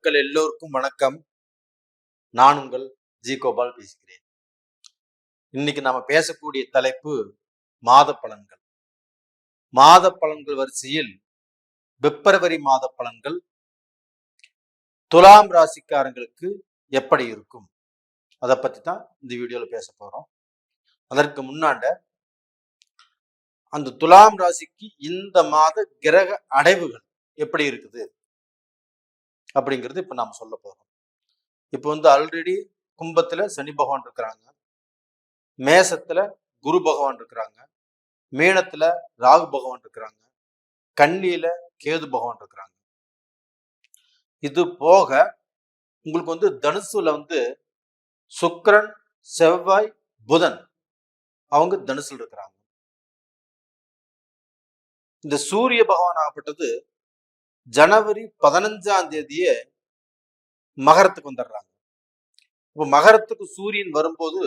மக்கள் எல்லோருக்கும் வணக்கம். நான் உங்கள் ஜி கோபால் பேசுகிறேன். இன்னைக்கு நாம பேசக்கூடிய தலைப்பு மாத பலன்கள். மாத பலன்கள் வரிசையில் பிப்ரவரி மாத பலன்கள் துலாம் ராசிக்காரங்களுக்கு எப்படி இருக்கும் அதை பத்தி தான் இந்த வீடியோல பேச போறோம். அதற்கு முன்னாண்ட அந்த துலாம் ராசிக்கு இந்த மாத கிரக அடைவுகள் எப்படி இருக்குது அப்படிங்கிறது இப்ப நாம சொல்ல போறோம். இப்போ ஆல்ரெடி கும்பத்துல சனி பகவான் இருக்கிறாங்க, மேசத்துல குரு பகவான் இருக்கிறாங்க, மீனத்துல ராகு பகவான் இருக்கிறாங்க, கன்னியில கேது பகவான் இருக்கிறாங்க. இது போக உங்களுக்கு தனுசுல சுக்கிரன், செவ்வாய், புதன் அவங்க தனுசுல இருக்கிறாங்க. இந்த சூரிய பகவான் ஆகப்பட்டது ஜனவரி 15ஆம் தேதியே மகரத்துக்கு வந்துடுறாங்க. இப்போ மகரத்துக்கு சூரியன் வரும்போது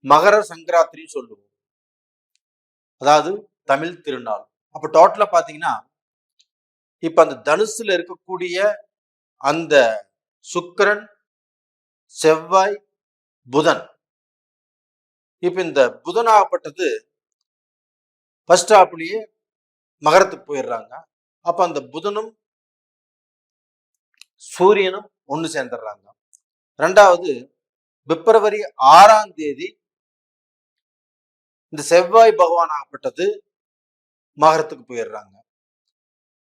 மகர சங்கராத்திரி சொல்லுவோம், அதாவது தமிழ் திருநாள். அப்ப டோட்டலா பாத்தீங்கன்னா இப்ப அந்த தனுசுல இருக்கக்கூடிய அந்த சுக்கிரன், செவ்வாய், புதன், இப்ப இந்த புதன் ஆகப்பட்டது ஃபர்ஸ்ட் ஹாப்லயே மகரத்துக்கு போயிடுறாங்க. அப்ப அந்த புதனும் சூரியனும் ஒண்ணு சேர்ந்துடுறாங்க. ரெண்டாவது பிப்ரவரி 6ஆம் தேதி இந்த செவ்வாய் பகவான் ஆகப்பட்டது மகரத்துக்கு போயிடுறாங்க.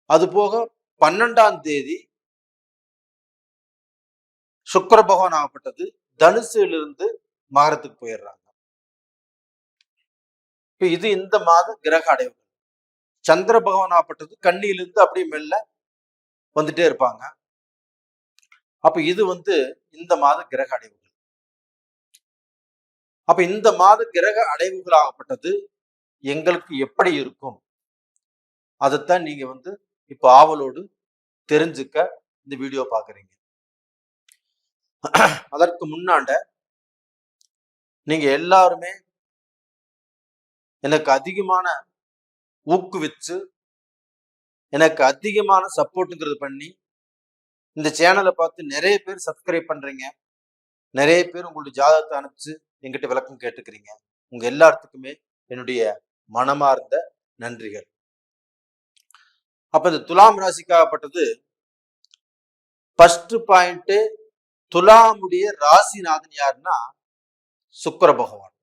அது போக 12ஆம் தேதி சுக்கிர பகவான் ஆகப்பட்டது தனுசிலிருந்து மகரத்துக்கு போயிடுறாங்க. இப்ப இது இந்த மாத கிரக அடைவுகள். சந்திர பகவான் ஆகப்பட்டது கன்னியிலிருந்து அப்படியே மெல்ல வந்துட்டே இருப்பாங்க. அப்ப இது இந்த மாத கிரக அடைவுகள். அப்ப இந்த மாத கிரக அடைவுகள் ஆகப்பட்டது எங்களுக்கு எப்படி இருக்கும் அதைத்தான் நீங்க இப்ப ஆவலோடு தெரிஞ்சுக்க இந்த வீடியோ பாக்குறீங்க. அதற்கு முன்னாண்ட நீங்க எல்லாருமே எனக்கு அதிகமான ஊக்குவிச்சு எனக்கு அதிகமான சப்போர்ட்டுங்கிறது பண்ணி இந்த சேனலை பார்த்து நிறைய பேர் சப்ஸ்கிரைப் பண்றீங்க, நிறைய பேர் உங்களுடைய ஜாதகத்தை அனுப்பிச்சு எங்கிட்ட விளக்கம் கேட்டுக்கிறீங்க. உங்க எல்லாத்துக்குமே என்னுடைய மனமார்ந்த நன்றிகள். அப்ப இந்த துலாம் ராசிக்காகப்பட்டது ஃபர்ஸ்ட் பாயிண்ட், துலாமுடைய ராசிநாதன் யாருன்னா சுக்கிர பகவான்.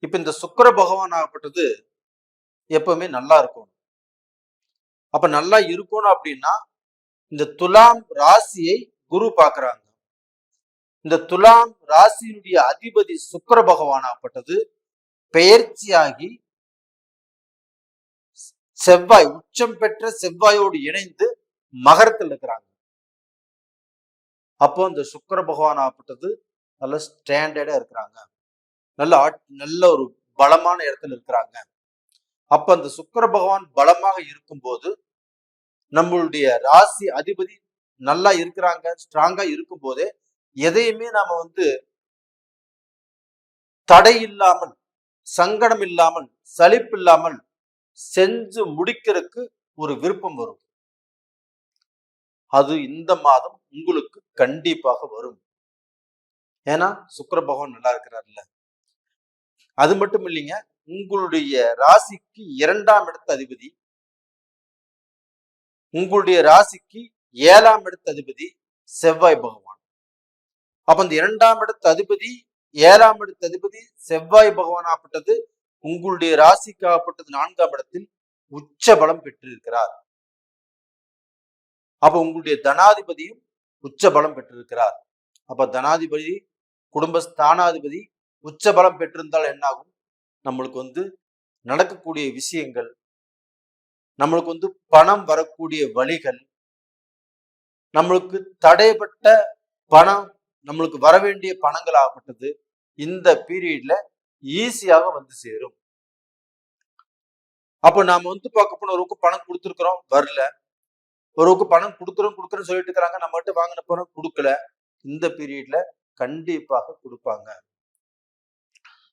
இப்ப இந்த சுக்கிர பகவான் ஆகப்பட்டது எப்பவுமே நல்லா இருக்கணும். அப்ப நல்லா இருக்கணும் அப்படின்னா இந்த துலாம் ராசியை குரு பார்க்கிறாங்க. இந்த துலாம் ராசியினுடைய அதிபதி சுக்கிர பகவான் ஆகப்பட்டது பெயர்ச்சியாகி செவ்வாய், உச்சம் பெற்ற செவ்வாயோடு இணைந்து மகரத்தில் இருக்கிறாங்க. அப்போ இந்த சுக்கிர பகவான் ஆகப்பட்டது நல்ல ஸ்டாண்டர்டா இருக்கிறாங்க, நல்ல ஒரு பலமான இடத்துல இருக்கிறாங்க. அப்ப அந்த சுக்கிர பகவான் பலமாக இருக்கும்போது நம்மளுடைய ராசி அதிபதி நல்லா இருக்கிறாங்க, ஸ்ட்ராங்கா இருக்கும் போதே எதையுமே நாம தடை இல்லாமல், சங்கடம் இல்லாமல், சலிப்பு இல்லாமல் செஞ்சு முடிக்கிறதுக்கு ஒரு விருப்பம் வரும். அது இந்த மாதம் உங்களுக்கு கண்டிப்பாக வரும். ஏன்னா சுக்கிர பகவான் நல்லா இருக்கிறார்ல. அது மட்டும் இல்லைங்க, உங்களுடைய ராசிக்கு 2ஆம் இடத்து அதிபதி, உங்களுடைய ராசிக்கு 7ஆம் இடத்து அதிபதி செவ்வாய் பகவான். அப்ப இந்த 2ஆம் இடத்து அதிபதி, 7ஆம் இடத்து அதிபதி செவ்வாய் பகவான் ஆகப்பட்டது உங்களுடைய ராசிக்கு ஆகப்பட்டது 4ஆம் இடத்தில் உச்ச பலம் பெற்றிருக்கிறார். அப்ப உங்களுடைய தனாதிபதியும் உச்ச பலம் பெற்றிருக்கிறார். அப்ப தனாதிபதி, குடும்பஸ்தானாதிபதி உச்ச பலம் பெற்றிருந்தால் என்னாகும், நம்மளுக்கு நடக்கக்கூடிய விஷயங்கள், நம்மளுக்கு பணம் வரக்கூடிய வழிகள், நம்மளுக்கு தடைப்பட்ட பணம், நம்மளுக்கு வர வேண்டிய பணங்கள் ஆகப்பட்டது இந்த பீரியட்ல ஈஸியாக சேரும். அப்ப நாம பார்க்க போன ஒருவுக்கு பணம் கொடுத்துருக்கிறோம், வரல. ஒருவுக்கு பணம் கொடுக்குறோம் சொல்லிட்டு இருக்கிறாங்க, நம்ம கிட்ட வாங்கின பணம் கொடுக்கல. இந்த பீரியட்ல கண்டிப்பாக கொடுப்பாங்க.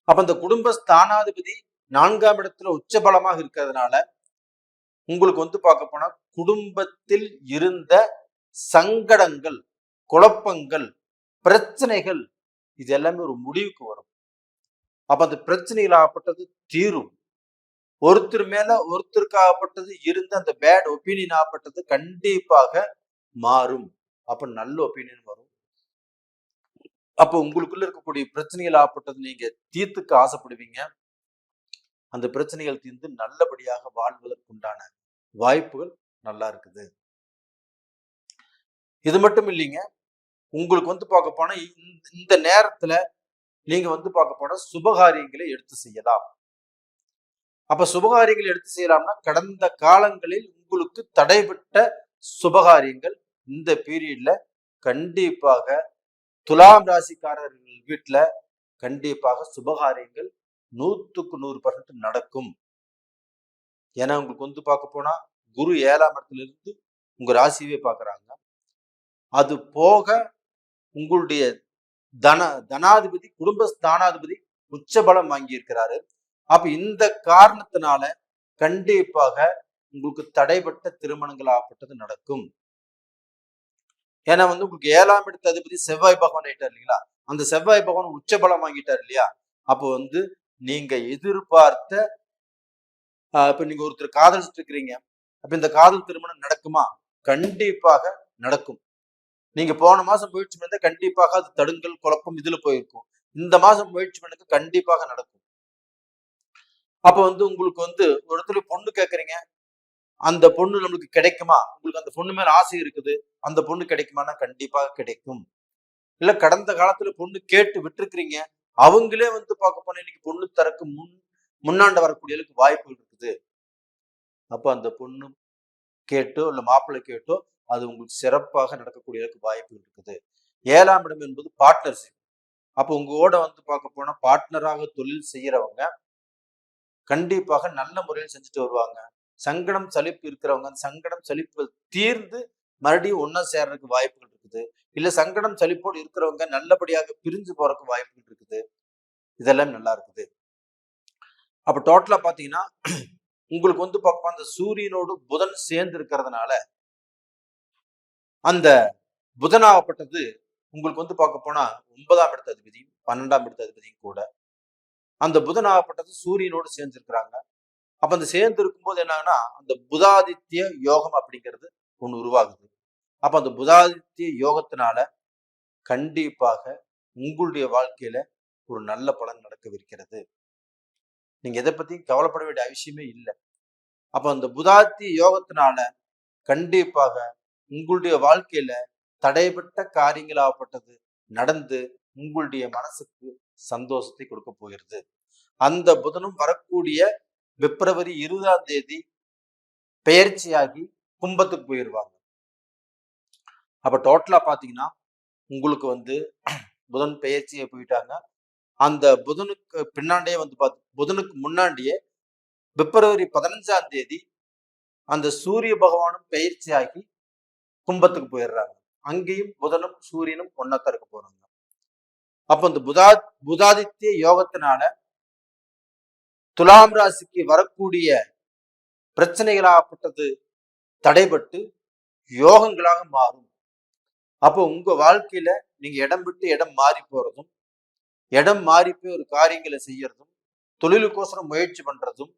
அப்ப இந்த குடும்ப ஸ்தானாதிபதி 4ஆம் இடத்துல உச்ச பலமாக இருக்கிறதுனால உங்களுக்கு பார்க்க போனா குடும்பத்தில் இருந்த சங்கடங்கள், குழப்பங்கள், பிரச்சனைகள் இது எல்லாமே ஒரு முடிவுக்கு வரும். அப்ப அந்த பிரச்சனைகள் ஆகப்பட்டது தீரும். ஒருத்தர் மேல ஒருத்தருக்கு ஆகப்பட்டது இருந்து அந்த பேட் ஒப்பீனியன் ஆகப்பட்டது கண்டிப்பாக மாறும். அப்ப நல்ல ஒப்பீனியன் வரும். அப்ப உங்களுக்குள்ள இருக்கக்கூடிய பிரச்சனைகள் ஆகப்பட்டது நீங்க தீர்த்துக்க ஆசைப்படுவீங்க. அந்த பிரச்சனைகள் தீர்ந்து நல்லபடியாக வாழ்வதற்குண்டான வாய்ப்புகள் நல்லா இருக்குது. இது மட்டும் இல்லைங்க, உங்களுக்கு பார்க்க போனா இந்த நேரத்துல நீங்க பார்க்க போனா சுபகாரியங்களை எடுத்து செய்யலாம். அப்ப சுபகாரியங்களை எடுத்து செய்யலாம்னா கடந்த காலங்களில் உங்களுக்கு தடைபட்ட சுபகாரியங்கள் இந்த பீரியட்ல கண்டிப்பாக துலாம் ராசிக்காரர்கள் வீட்டுல கண்டிப்பாக சுபகாரியங்கள் 100% நடக்கும். ஏன்னா உங்களுக்கு பார்க்க போனா குரு 7ஆம் இடத்துல இருந்து உங்க ராசியவே பாக்குறாங்க. அது போக உங்களுடைய தனாதிபதி குடும்ப ஸ்தானாதிபதி உச்சபலம் வாங்கி இருக்கிறாரு. அப்ப இந்த காரணத்தினால கண்டிப்பாக உங்களுக்கு தடைப்பட்ட திருமணங்கள் ஆகப்பட்டது நடக்கும். ஏன்னா உங்களுக்கு 7ஆம் இடத்து அதிபதி செவ்வாய் பகவான் ஆயிட்டார் இல்லைங்களா? அந்த செவ்வாய் பகவான் உச்சபலம் வாங்கிட்டார் இல்லையா? அப்போ நீங்க எதிர்பார்த்த இப்ப நீங்க ஒருத்தர் காதலிச்சுட்டு இருக்கிறீங்க. அப்ப இந்த காதல் திருமணம் நடக்குமா? கண்டிப்பாக நடக்கும். நீங்க போன மாசம் முயற்சி பண்ணா கண்டிப்பாக அது தடுங்கல் குழப்பம் இதுல போயிருக்கும். இந்த மாசம் முயற்சி பண்ணது கண்டிப்பாக நடக்கும். அப்ப உங்களுக்கு ஒரு இடத்துல பொண்ணு கேட்கறீங்க, அந்த பொண்ணு நம்மளுக்கு கிடைக்குமா? உங்களுக்கு அந்த பொண்ணு மேல ஆசை இருக்குது, அந்த பொண்ணு கிடைக்குமானா கண்டிப்பாக கிடைக்கும். இல்ல கடந்த காலத்துல பொண்ணு கேட்டு விட்டுருக்கிறீங்க, அவங்களே பார்க்க போனா இன்னைக்கு பொண்ணு தரக்கு முன்னாண்ட வரக்கூடியதுக்கு வாய்ப்புகள் இருக்குது. அப்ப அந்த பொண்ணு கேட்டோ இல்ல மாப்பிள்ளை கேட்டோ அது உங்களுக்கு சிறப்பாக நடக்கக்கூடியதுக்கு வாய்ப்புகள் இருக்குது. 7ஆம் இடம் என்பது பார்ட்னர்ஷிப். அப்ப உங்களோட பார்க்க போனா பார்ட்னராக தொழில் செய்யறவங்க கண்டிப்பாக நல்ல முறையில் செஞ்சுட்டு வருவாங்க. சங்கடம் சலிப்பு இருக்கிறவங்க அந்த சங்கடம் சலிப்பு தீர்ந்து மறுபடியும் ஒன்னா சேர்றதுக்கு வாய்ப்புகள் இருக்குது. இல்ல சங்கடம் சலிப்போடு இருக்கிறவங்க நல்லபடியாக பிரிஞ்சு போறதுக்கு வாய்ப்புகள் இருக்குது. இதெல்லாம் நல்லா இருக்குது. அப்ப டோட்டலா பாத்தீங்கன்னா உங்களுக்கு பார்க்க அந்த சூரியனோடு புதன் சேர்ந்து இருக்கிறதுனால அந்த புதனாகப்பட்டது உங்களுக்கு பார்க்க போனா 9ஆம் இடத்து அதிபதியும் 12ஆம் இடத்து அதிபதியும் கூட அந்த புதனாகப்பட்டது சூரியனோடு சேர்ந்திருக்கிறாங்க. அப்ப அந்த சேர்ந்து இருக்கும்போது என்னன்னா அந்த புதாதித்ய யோகம் அப்படிங்கிறது ஒண்ணு உருவாகுது. அப்ப அந்த புதாதித்ய யோகத்தினால கண்டிப்பாக உங்களுடைய வாழ்க்கையில ஒரு நல்ல பலன் நடக்கவிருக்கிறது. நீங்க எதை பத்தியும் கவலைப்பட வேண்டிய அவசியமே இல்லை. அப்ப அந்த புதாதித்ய யோகத்தினால கண்டிப்பாக உங்களுடைய வாழ்க்கையில தடைபட்ட காரியங்கள் ஆகப்பட்டது நடந்து உங்களுடைய மனசுக்கு சந்தோஷத்தை கொடுக்க போகிறது. அந்த புதனும் வரக்கூடிய பிப்ரவரி 20ஆம் தேதி பெயர்ச்சியாகி கும்பத்துக்கு போயிடுவாங்க. அப்ப டோட்டலா பாத்தீங்கன்னா உங்களுக்கு புதன் பெயர்ச்சியை போயிட்டாங்க. அந்த புதனுக்கு பின்னாடியே புதனுக்கு முன்னாடியே பிப்ரவரி 15ஆம் தேதி அந்த சூரிய பகவானும் பெயர்ச்சியாகி கும்பத்துக்கு போயிடுறாங்க. அங்கேயும் புதனும் சூரியனும் ஒன்னத்தா இருக்க போறாங்க. அப்ப இந்த புதாதித்ய யோகத்தினால துலாம் ராசிக்கு வரக்கூடிய பிரச்சனைகளாகப்பட்டது தடைபட்டு யோகங்களாக மாறும். அப்போ உங்க வாழ்க்கையில நீங்க இடம் விட்டு இடம் மாறி போறதும், இடம் மாறி போய் ஒரு காரியங்களை செய்யறதும், தொழிலுக்கோசரம் முயற்சி பண்றதும்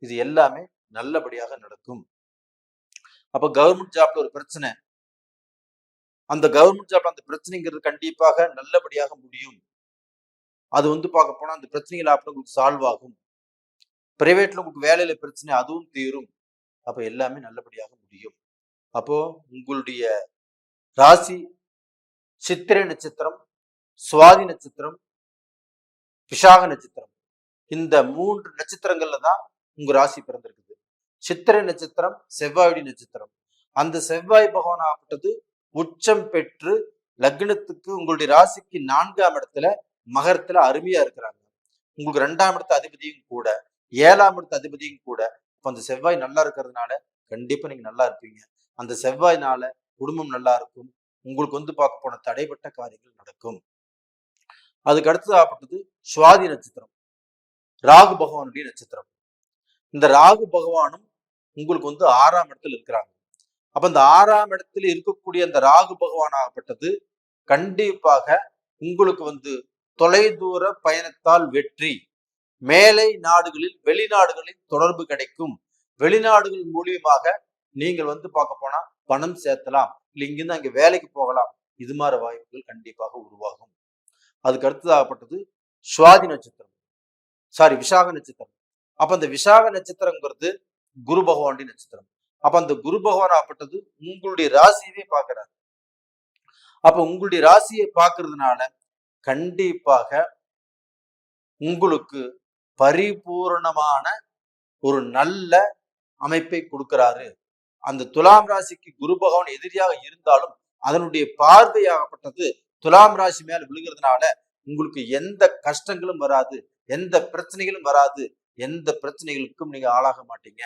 இது எல்லாமே நல்லபடியாக நடக்கும். அப்ப கவர்மெண்ட் ஜாப்ல ஒரு பிரச்சனை, அந்த கவர்மெண்ட் ஜாப்ல அந்த பிரச்சனைங்கிறது கண்டிப்பாக நல்லபடியாக முடியும். அது பார்க்க போனா அந்த பிரச்சனைகள் உங்களுக்கு சால்வ் ஆகும். பிரைவேட்ல உங்களுக்கு வேலையில பிரச்சனை அதுவும் தீரும். அப்ப எல்லாமே நல்லபடியாக முடியும். அப்போ உங்களுடைய ராசி சித்திரை நட்சத்திரம், சுவாதி நட்சத்திரம், விஷாக நட்சத்திரம் இந்த 3 நட்சத்திரங்கள்ல தான் உங்க ராசி பிறந்திருக்குது. சித்திரை நட்சத்திரம் செவ்வாய் நட்சத்திரம். அந்த செவ்வாய் பகவான் ஆகப்பட்டது உச்சம் பெற்று லக்னத்துக்கு உங்களுடைய ராசிக்கு 4ஆம் இடத்துல மகரத்துல அருமையா இருக்கிறாங்க. உங்களுக்கு 2ஆம் இடத்து அதிபதியும் கூட 7ஆம் இடத்து அதிபதியும் கூட. அந்த செவ்வாய் நல்லா இருக்கிறதுனால கண்டிப்பா நீங்க நல்லா இருப்பீங்க. அந்த செவ்வாய்னால குடும்பம் நல்லா இருக்கும். உங்களுக்கு பார்க்க போன தடைப்பட்ட காரியங்கள் நடக்கும். அதுக்கு அடுத்தது ஆகப்பட்டது சுவாதி நட்சத்திரம், ராகு பகவானுடைய நட்சத்திரம். இந்த ராகு பகவானும் உங்களுக்கு 6ஆம் இடத்துல இருக்கிறாங்க. அப்ப இந்த 6ஆம் இடத்துல இருக்கக்கூடிய அந்த ராகு பகவான் ஆகப்பட்டது கண்டிப்பாக உங்களுக்கு வந்து தொலைதூர பயணத்தால் வெற்றி, மேலை நாடுகளில் வெளிநாடுகளில் தொடர்பு கிடைக்கும், வெளிநாடுகள் மூலியமாக நீங்கள் வந்து பார்க்க போனா பணம் சேர்த்தலாம், இல்லை இங்கிருந்து அங்க வேலைக்கு போகலாம், இது மாதிரி வாய்ப்புகள் கண்டிப்பாக உருவாகும். அதுக்கு அடுத்ததாகப்பட்டது சுவாதி நட்சத்திரம், விசாக நட்சத்திரம். அப்ப அந்த விசாக நட்சத்திரங்கிறது குரு பகவானுடைய நட்சத்திரம். அப்ப அந்த குரு பகவான் ஆகப்பட்டது உங்களுடைய ராசியவே பார்க்கிறார். அப்ப உங்களுடைய ராசியை பார்க்கறதுனால கண்டிப்பாக உங்களுக்கு பரிபூரணமான ஒரு நல்ல அமைப்பை கொடுக்கிறாரு. அந்த துலாம் ராசிக்கு குரு பகவான் எதிரியாக இருந்தாலும் அதனுடைய பார்வையாகப்பட்டது துலாம் ராசி மேல விழுகிறதுனால உங்களுக்கு எந்த கஷ்டங்களும் வராது, எந்த பிரச்சனைகளும் வராது, எந்த பிரச்சனைகளுக்கும் நீங்க ஆளாக மாட்டீங்க.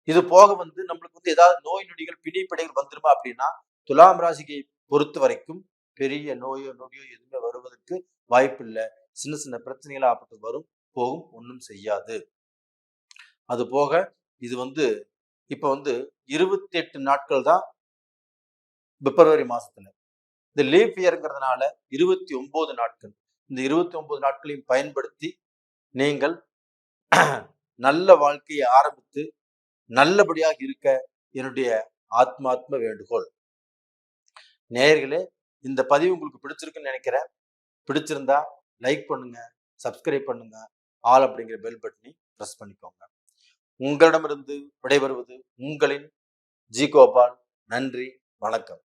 இது போக வந்து நம்மளுக்கு வந்து ஏதாவது நோய் நொடிகள் பிணிப்படைகள் வந்துருமா அப்படின்னா துலாம் ராசியை பொறுத்த வரைக்கும் பெரிய நோயோ நொடியோ எதுவுமே வருவதற்கு வாய்ப்பு இல்லை. சின்ன சின்ன பிரச்சனைகள் ஆப்பட்டு வரும், போகும், ஒன்றும் செய்யாது. அது போக இது வந்து இப்ப வந்து 28 நாட்கள் தான் பிப்ரவரி மாசத்துல. இந்த லீப் இயர்ங்கிறதுனால 29 நாட்கள். இந்த 29 நாட்களையும் பயன்படுத்தி நீங்கள் நல்ல வாழ்க்கையை ஆரம்பித்து நல்லபடியாக இருக்க என்னுடைய ஆத்மாத்ம வேண்டுகோள். நேயர்களே, இந்த பதிவு உங்களுக்கு பிடிச்சிருக்குன்னு நினைக்கிறேன். பிடிச்சிருந்தா லைக் பண்ணுங்க, சப்ஸ்கிரைப் பண்ணுங்க, ஆல் அப்படிங்கிற பெல் பட்டனை பிரஸ் பண்ணிக்கோங்க. உங்களிடமிருந்து விடைபெறுவது உங்களின் ஜி கோபால். நன்றி, வணக்கம்.